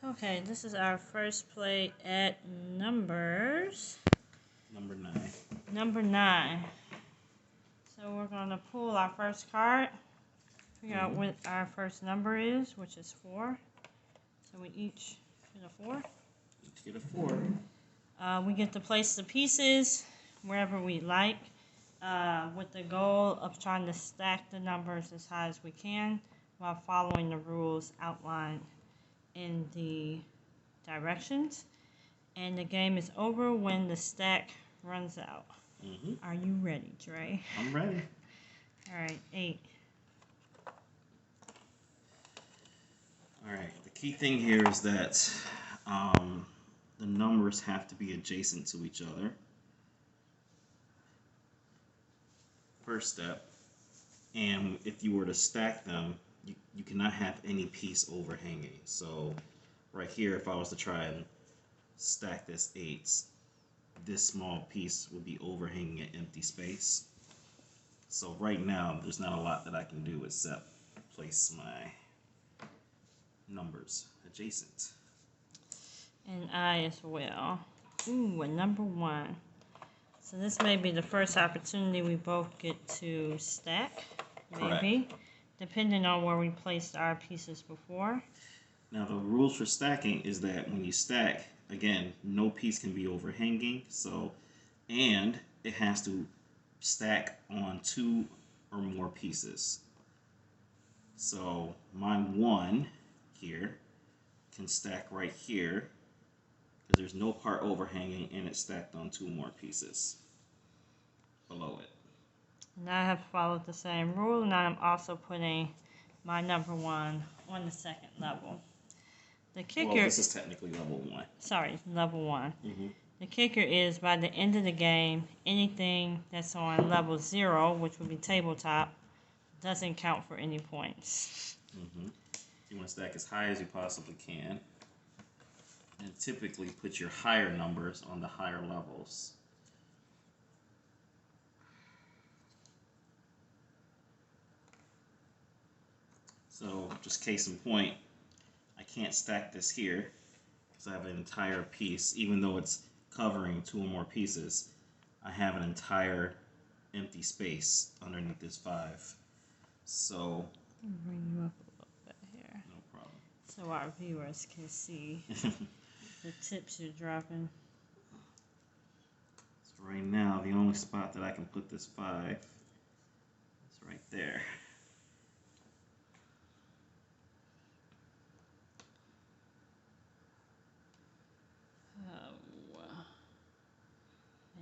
Okay, this is our first play at numbers. Number 9. Number 9. So we're going to pull our first card, figure out what our first number is, which is 4. So we each get a 4. Each get a 4. We get to place the pieces wherever we like, with the goal of trying to stack the numbers as high as we can while following the rules outlined in the directions. And the game is over when the stack runs out. Are you ready, Dre? I'm ready. All right, 8. All right. The key thing here is that the numbers have to be adjacent to each other. First step. And if you were to stack them, you cannot have any piece overhanging. So right here, if I was to try and stack this 8, this small piece would be overhanging an empty space. So right now, there's not a lot that I can do except place my numbers adjacent. And I as well. Ooh, a number 1. So this may be the first opportunity we both get to stack, maybe, Correct. Depending on where we placed our pieces before. Now the rules for stacking is that when you stack, again, no piece can be overhanging, and it has to stack on 2 or more pieces. So my 1 here can stack right here because there's no part overhanging and it's stacked on 2 more pieces below it. And I have followed the same rule, and I'm also putting my number 1 on the second level. The kicker. Well, this is technically level 1. Sorry, level 1. The kicker is by the end of the game, anything that's on level 0, which would be tabletop, doesn't count for any points. You want to stack as high as you possibly can, and typically put your higher numbers on the higher levels. So, just case in point, I can't stack this here because I have an entire piece, even though it's covering 2 or more pieces. I have an entire empty space underneath this 5. So, I'll bring you up a little bit here. No problem. So our viewers can see the tips you're dropping. So right now, the only spot that I can put this 5 is right there.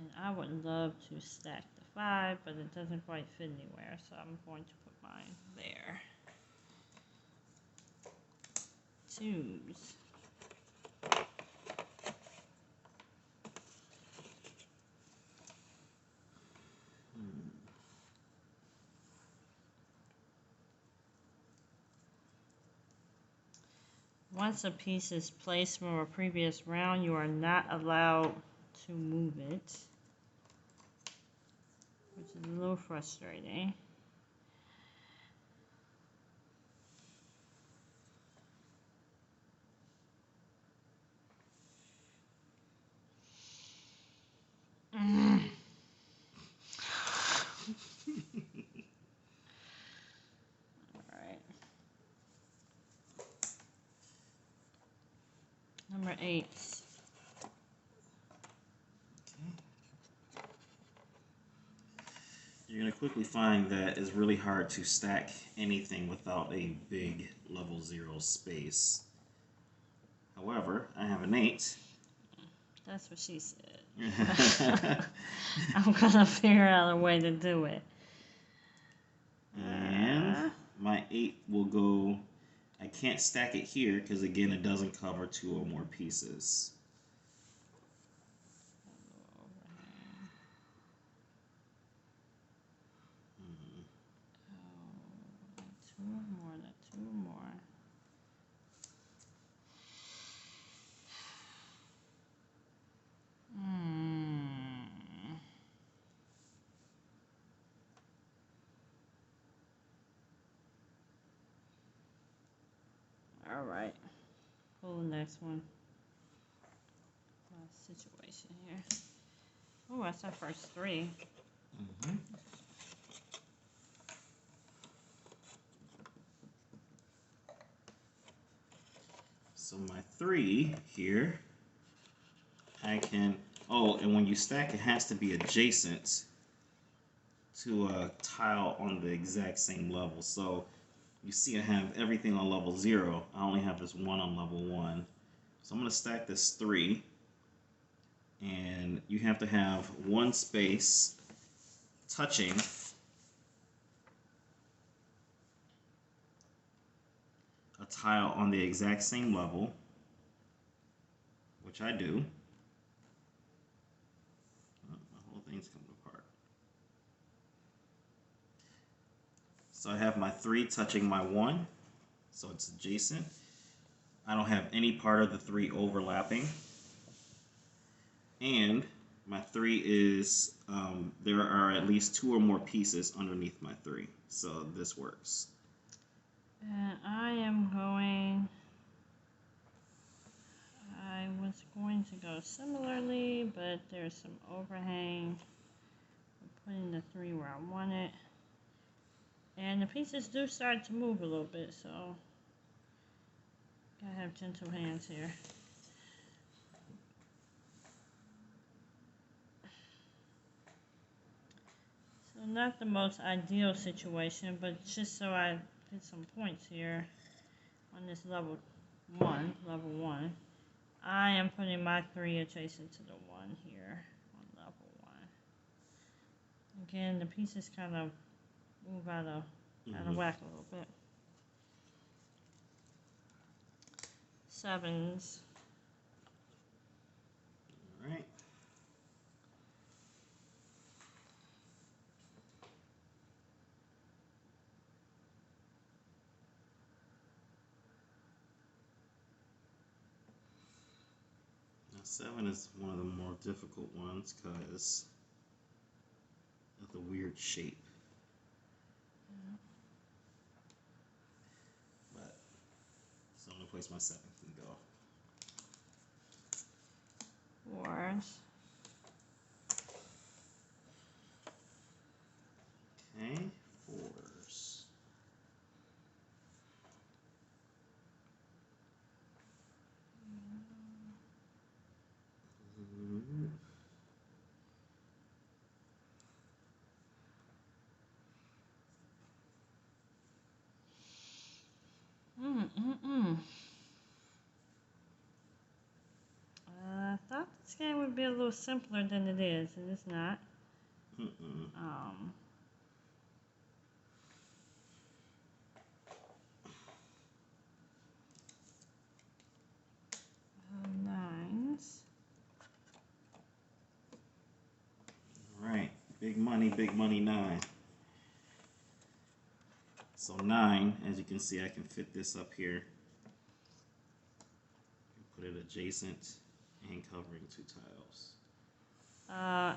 And I would love to stack the 5, but it doesn't quite fit anywhere, so I'm going to put mine there. 2s. Once a piece is placed from a previous round, you are not allowed to move it, which is a little frustrating. Alright. Number 8. You're going to quickly find that it's really hard to stack anything without a big level 0 space. However, I have an 8. That's what she said. I'm going to figure out a way to do it. And my 8 will go... I can't stack it here because, again, it doesn't cover 2 or more pieces. Two more. Alright. Pull the next one. Situation here. Oh, that's our first 3. Mm-hmm. So my 3 here, I can, and when you stack, it has to be adjacent to a tile on the exact same level. So you see I have everything on level 0. I only have this 1 on level 1. So I'm going to stack this 3. And you have to have one space touching a tile on the exact same level, which I do. Oh, my whole thing's coming apart. So I have my 3 touching my 1, so it's adjacent. I don't have any part of the 3 overlapping. And my 3 is, there are at least 2 or more pieces underneath my 3. So this works. And I was going to go similarly, but there's some overhang. I'm putting the 3 where I want it. And the pieces do start to move a little bit, so gotta have gentle hands here. So not the most ideal situation, but just so I get some points here on this level 1, I am putting my 3 adjacent to the 1 here on level 1. Again, the pieces kind of move out of whack a little bit. 7s. All right. Now 7 is one of the more difficult ones because of the weird shape. But it's the only place my 7 can go. 4s. Okay, 4s. I thought this game would be a little simpler than it is, and it's not. 9s. All right, big money 9. So 9, as you can see, I can fit this up here. Put it adjacent and covering 2 tiles.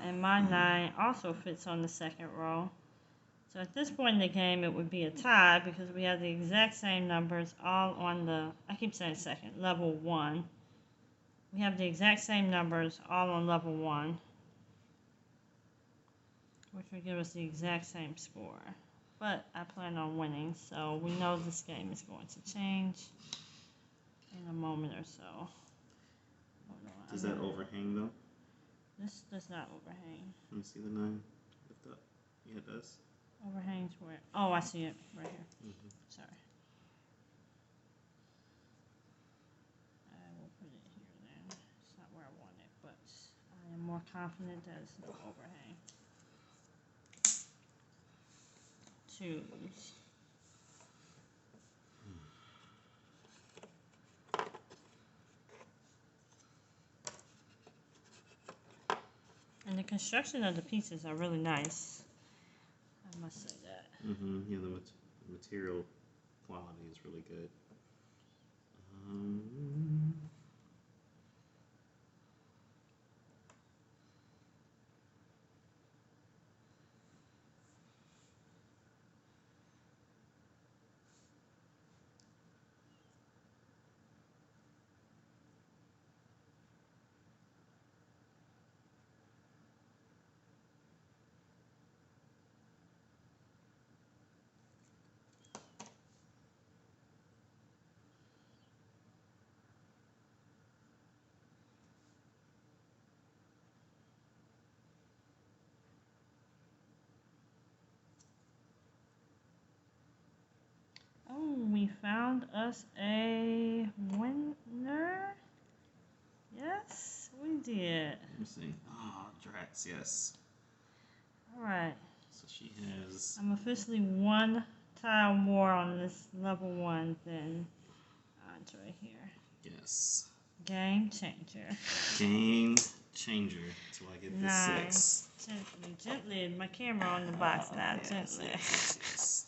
And my 9 also fits on the second row. So at this point in the game, it would be a tie because we have the exact same numbers all on the, I keep saying second, level 1. We have the exact same numbers all on level 1, which would give us the exact same score. But I plan on winning, so we know this game is going to change in a moment or so. Hold on. Does that overhang though? This does not overhang. Let me see the 9. Lift up. Yeah, it does. Overhangs where? Oh, I see it right here. Sorry. I will put it here then. It's not where I want it, but I am more confident that it's no overhang. 2s. And the construction of the pieces are really nice. I must say that. Yeah, the material quality is really good. we found us a winner. Yes, we did. Let me see. Oh, Drax, yes. All right. So she has. I'm officially one tile more on this level 1 than Andre here. Yes. Game changer. Game changer. Till I get this 6. Gently. My camera on the box now. Yes, Gently. yes.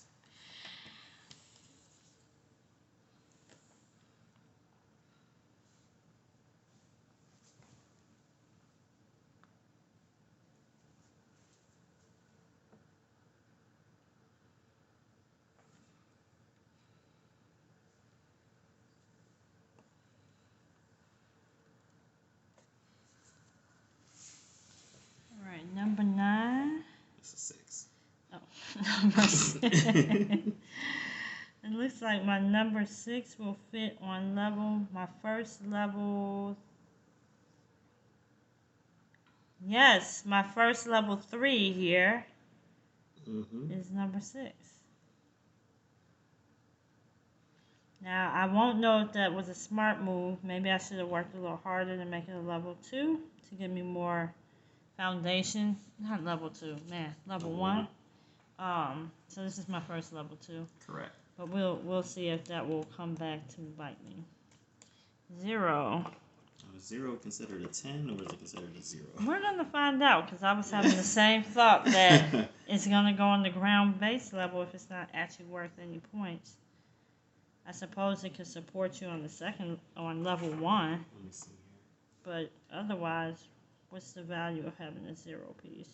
All right, number 9. It's a 6. Oh, number 6. It looks like my number 6 will fit on my first level. Yes, my first level 3 here is number 6. Now, I won't know if that was a smart move. Maybe I should have worked a little harder to make it a level 2 to give me more foundation. Not level 2, man, level 1. So this is my first level 2. Correct. But we'll see if that will come back to bite me. 0. Is 0 considered a 10 or is it considered a 0? We're gonna find out because I was having the same thought that it's gonna go on the ground base level if it's not actually worth any points. I suppose it could support you on level 1. Let me see here. But otherwise, what's the value of having a 0 piece?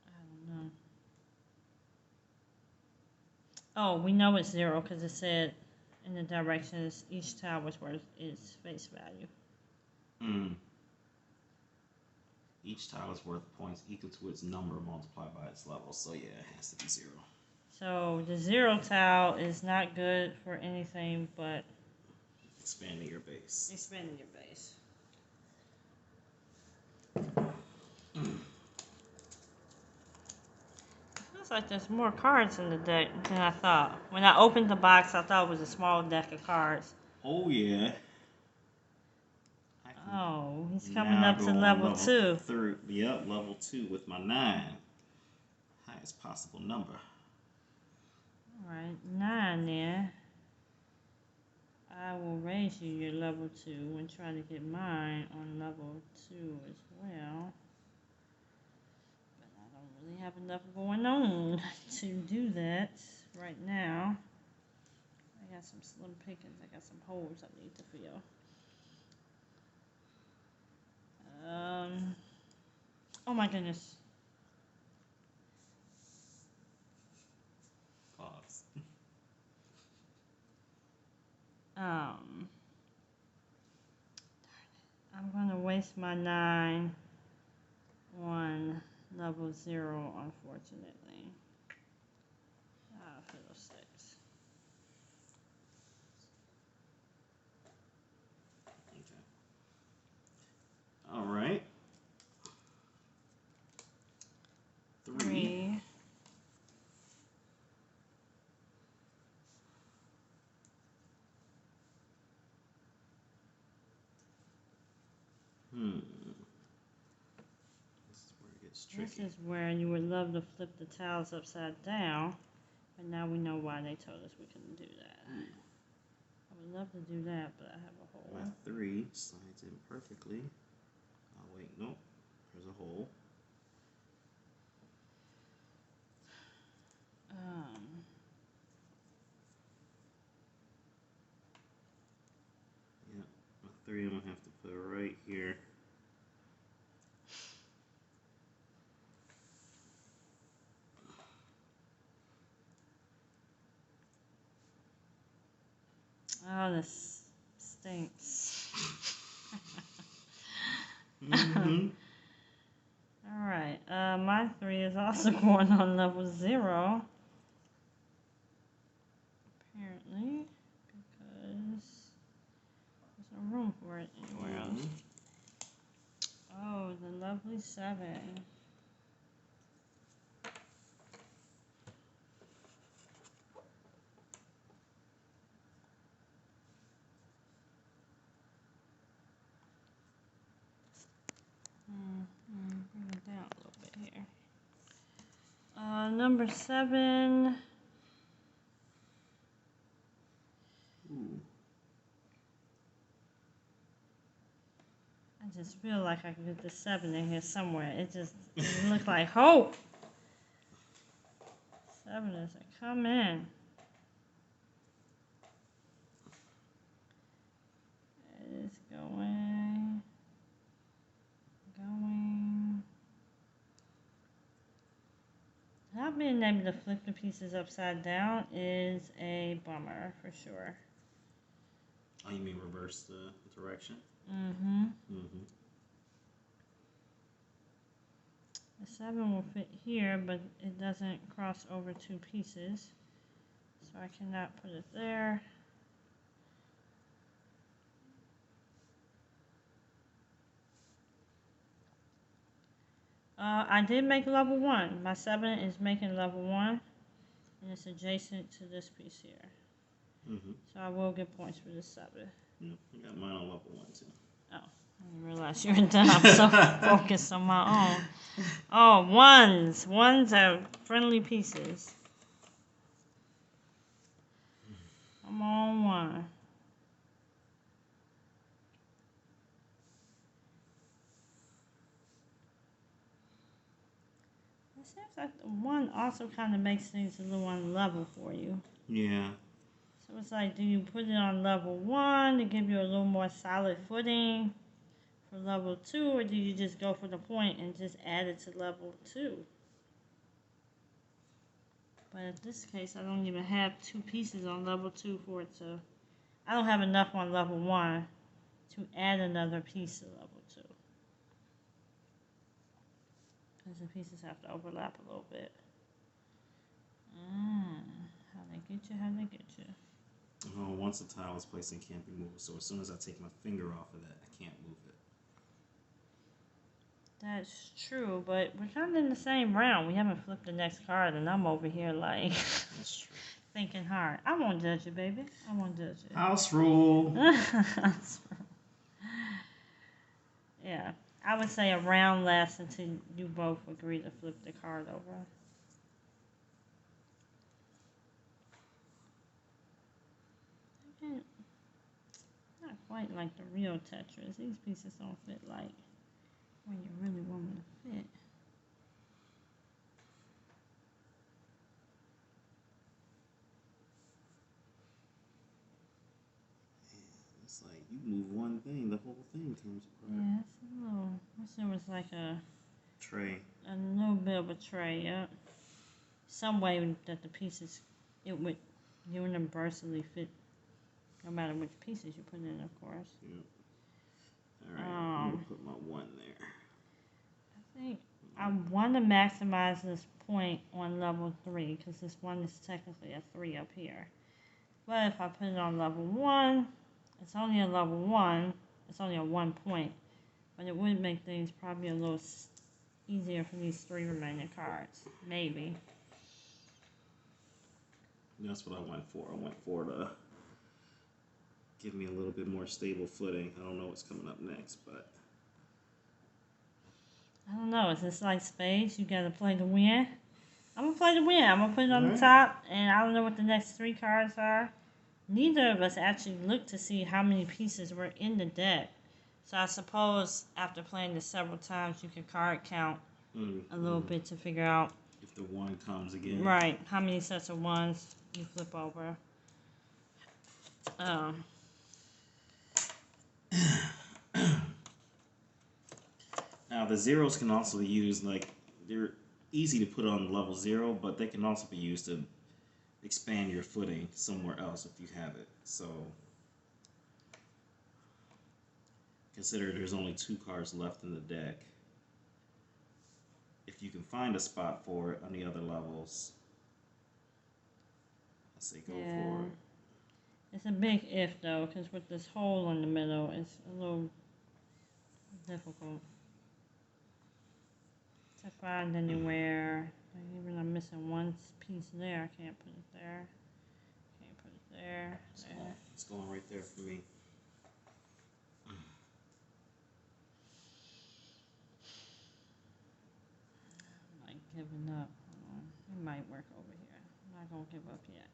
I don't know. Oh, we know it's 0 because it said in the directions each tile was worth its face value. Each tile is worth points equal to its number multiplied by its level. So yeah, it has to be 0. So the 0 tile is not good for anything but expanding your base. Expanding your base. Feels like there's more cards in the deck than I thought. When I opened the box, I thought it was a small deck of cards. Oh yeah. Oh, he's coming up to level 2. Yep, level 2 with my 9. Highest possible number. Alright, 9 then. I will raise you your level 2 and try to get mine on level 2 as well. But I don't really have enough going on to do that right now. I got some slim pickings. I got some holes I need to fill. Oh my goodness. Pause. I'm gonna waste my 9 on level 0, unfortunately. Fiddlesticks. Okay. All right. 3. This is where it gets tricky. This is where you would love to flip the tiles upside down, but now we know why they told us we couldn't do that. I would love to do that, but I have a hole. My 3 slides in perfectly. Oh wait, nope. There's a hole. Yeah, my 3 I'm gonna have to put right here. Oh, this stinks. Alright, my 3 is also going on level 0. Apparently, because there's no room for it anywhere else. Oh, the lovely 7. Bring it down a little bit here. Number 7. Ooh. I just feel like I can get the 7 in here somewhere. It looks like hope. 7 doesn't come in. It's going. Not being able to flip the pieces upside down is a bummer for sure. Oh, you mean reverse the direction? Mm-hmm. Mm-hmm. The 7 will fit here, but it doesn't cross over 2 pieces. So I cannot put it there. I did make level 1. My 7 is making level 1, and it's adjacent to this piece here. Mm-hmm. So I will get points for this 7. Yep, I got mine on level 1 too. Oh, I didn't realize you were done. I'm so focused on my own. Oh, ones. Ones are friendly pieces. Come on, 1. It seems like the 1 also kind of makes things a little unlevel for you. Yeah. So it's like, do you put it on level 1 to give you a little more solid footing for level 2, or do you just go for the point and just add it to level 2? But in this case, I don't even have 2 pieces on level 2 for it to... I don't have enough on level 1 to add another piece to level 2. Because the pieces have to overlap a little bit. How they get you, how they get you. Oh, once a tile is placed, it can't be moved. So as soon as I take my finger off of that, I can't move it. That's true, but we're kind of in the same round. We haven't flipped the next card, and I'm over here like That's true. thinking hard. I won't judge you, baby. I won't judge you. House rule. Yeah, I would say a round lasts until you both agree to flip the card over. Not quite like the real Tetris. These pieces don't fit like where you really want them to fit. It's like you move one thing, the whole thing comes apart. Yeah, it's a little. Wish there was like a Tray. a little bit of a tray. Yep. Some way that the pieces it would universally fit, no matter which pieces you put in, of course. Yep. All right, I'm gonna put my 1 there. I think I want to maximize this point on level 3 because this 1 is technically a 3 up here. But if I put it on level 1, it's only a level 1. It's only a 1 point, but it would make things probably a little easier for these 3 remaining cards, maybe. That's what I went for. I went for to give me a little bit more stable footing. I don't know what's coming up next, but I don't know. Is this like spades? You gotta play to win. I'm gonna play to win. I'm gonna put it on the top, and I don't know what the next 3 cards are. Neither of us actually looked to see how many pieces were in the deck. So I suppose after playing this several times, you can card count a little bit to figure out if the 1 comes again. Right, how many sets of 1s you flip over. Now the 0s can also be used, like, they're easy to put on level 0, but they can also be used to expand your footing somewhere else if you have it. So consider there's only 2 cards left in the deck. If you can find a spot for it on the other levels, I say go for it. It's a big if though, because with this hole in the middle, it's a little difficult to find anywhere. Like even I'm missing 1 piece there. I can't put it there. Can't put it there. It's going right there for me. moving up. Hold on. It might work over here. I'm not gonna give up yet.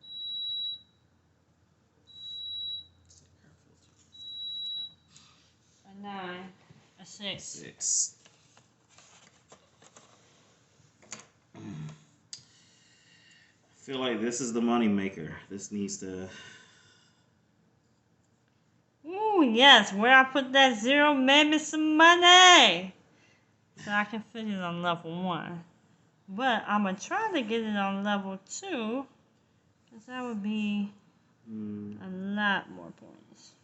A 9, a 6. 6. I feel like this is the money maker. This needs to. Ooh, yes, where I put that 0 made me some money. So I can fit it on level 1. But I'm going to try to get it on level 2. Because that would be a lot more points.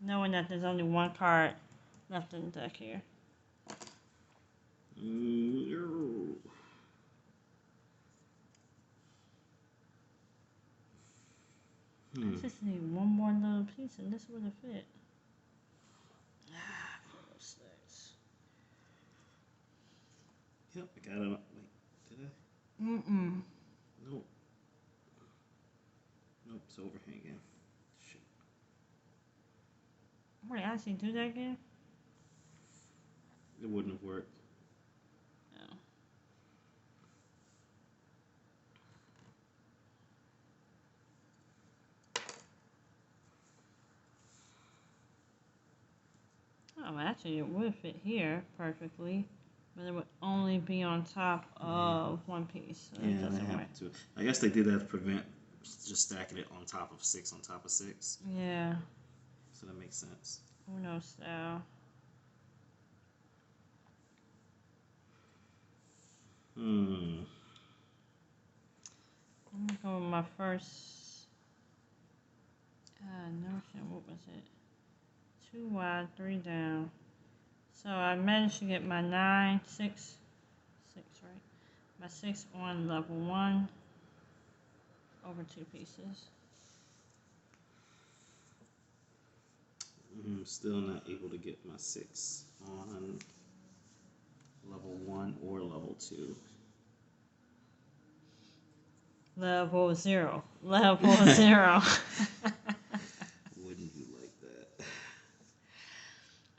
Knowing that there's only one card left in the deck here. I just need one more little piece and this would have fit. 406. Yep, I got it. Wait, did I? Nope. Nope, it's overhanging. Shit. Wait, I actually do that again? It wouldn't have worked. No. Oh, actually, it would fit here perfectly, but it would only be on top of one piece. So Yeah, they have to. I guess they did that to prevent just stacking it on top of 6 on top of 6. Yeah. So that makes sense. Uno style. I'm gonna go with my first notion. What was it? 2 wide, 3 down. So I managed to get my 9, 6, right? My 6 on level 1 over 2 pieces. I'm still not able to get my 6 on level 1 or level 2. Level 0. Level 0. Wouldn't you like that?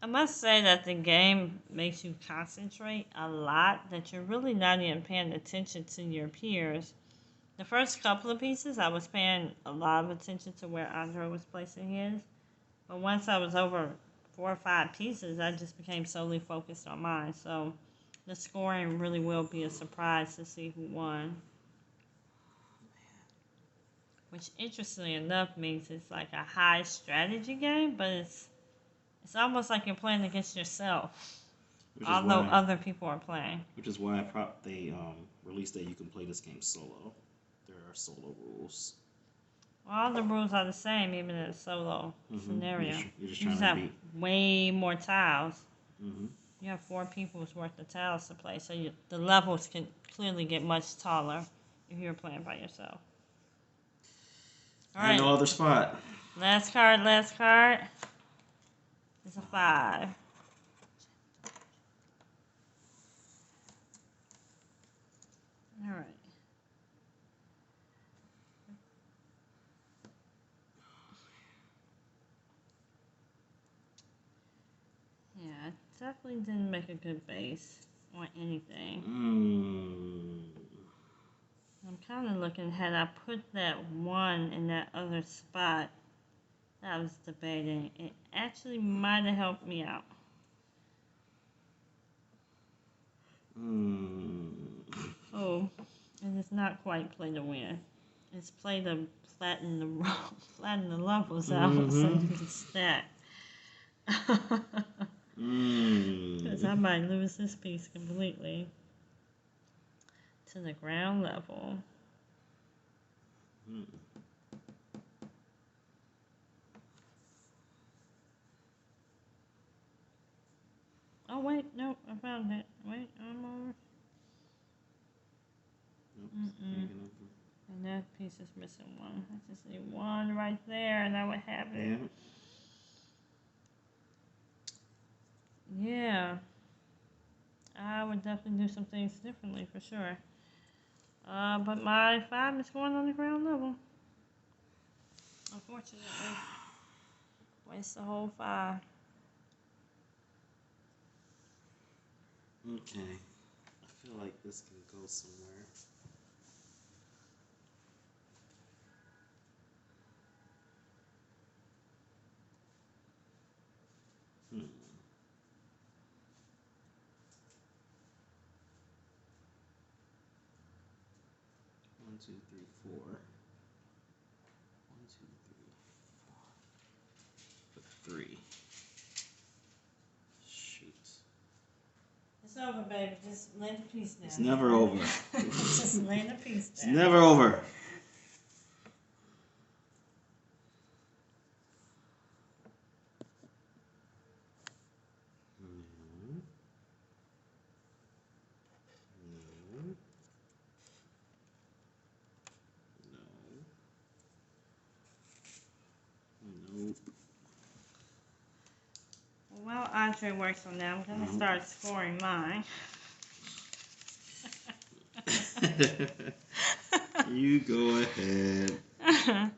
I must say that the game makes you concentrate a lot, that you're really not even paying attention to your peers. The first couple of pieces, I was paying a lot of attention to where Andre was placing his. But once I was over 4 or 5 pieces, I just became solely focused on mine. So the scoring really will be a surprise to see who won. Which, interestingly enough, means it's like a high strategy game, but it's almost like you're playing against yourself, although other people are playing. Which is why they released that you can play this game solo. There are solo rules. All the rules are the same, even in a solo scenario. You're just you trying just to have beat. way more tiles. Mm-hmm. You have 4 people's worth of tiles to play, so the levels can clearly get much taller if you're playing by yourself. All right. No other spot. Last card. It's a 5. All right. Yeah, I definitely didn't make a good base on anything. I'm kind of looking, had I put that 1 in that other spot that I was debating, it actually might have helped me out. Oh, it is not quite play to win. It's play to flatten the levels out so you can stack. Because I might lose this piece completely to the ground level. Oh wait, no, I found it. Wait, I'm over. And that piece is missing 1. I just need 1 right there, and I would have it. Yeah. I would definitely do some things differently for sure. But my 5 is going on the ground level. Unfortunately. Waste the whole 5. Okay. I feel like this can go somewhere. Hmm. 1, 2, 3, 4. 1, 2, 3, 4. 3. Shoot. It's over, baby. Just lay the piece down. It's never over. Just lay the piece It's down. never over. No. No. No. Nope. While Andre works on that, I'm going to start scoring mine. You go ahead.